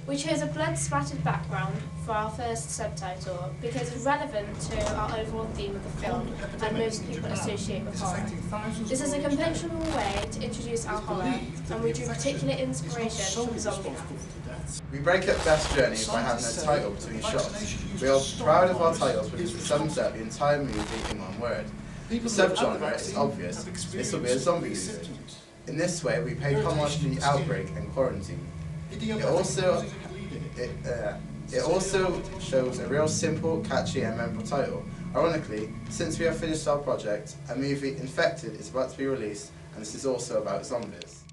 We chose a blood-splattered background for our first subtitle because it's relevant to our overall theme of the film and most people associate with horror. This is a conventional way to introduce our horror, and we drew particular inspiration from zombie. We break up Beth's journey by having a title between shots. We are proud of our titles because it sums up the entire movie in one word. The subgenre is obvious. This will be a zombie movie. In this way, we paid homage to the outbreak and quarantine. It also shows a real simple, catchy and memorable title. Ironically, since we have finished our project, a movie, Infected, is about to be released, and this is also about zombies.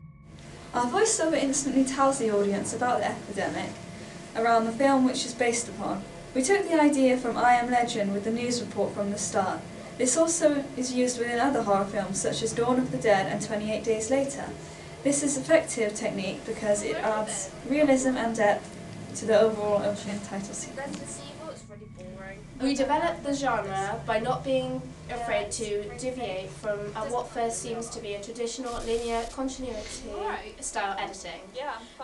Our voiceover instantly tells the audience about the epidemic around the film which is based upon. We took the idea from I Am Legend with the news report from the start. This also is used within other horror films such as Dawn of the Dead and 28 Days Later. This is an effective technique because it adds realism and depth to the overall opening title sequence. We developed the genre by not being afraid to deviate from what first seems to be a traditional linear continuity style editing.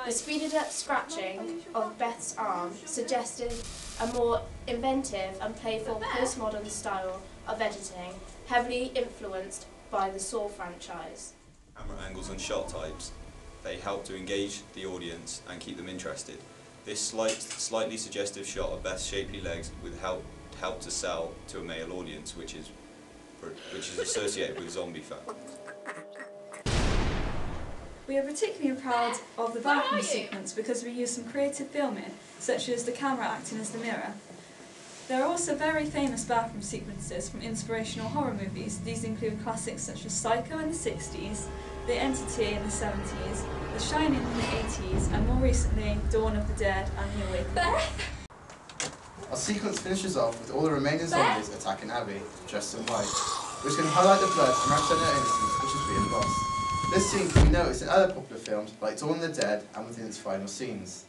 The speeded up scratching of Beth's arm suggested a more inventive and playful postmodern style of editing, heavily influenced by the Saw franchise. Camera angles and shot types, they help to engage the audience and keep them interested. This slightly suggestive shot of Beth's shapely legs would help to sell to a male audience, which is associated with zombie fans. We are particularly proud of the bathroom sequence because we used some creative filming, such as the camera acting as the mirror. There are also very famous bathroom sequences from inspirational horror movies. These include classics such as Psycho in the 60s, The Entity in the 70s, The Shining in the 80s, and more recently, Dawn of the Dead and The Awakening. Our sequence finishes off with all the remaining zombies attacking Abby, dressed in white, which can highlight the blood and represent her innocence, which is being lost. This scene can be noticed in other popular films like Dawn of the Dead and within its final scenes.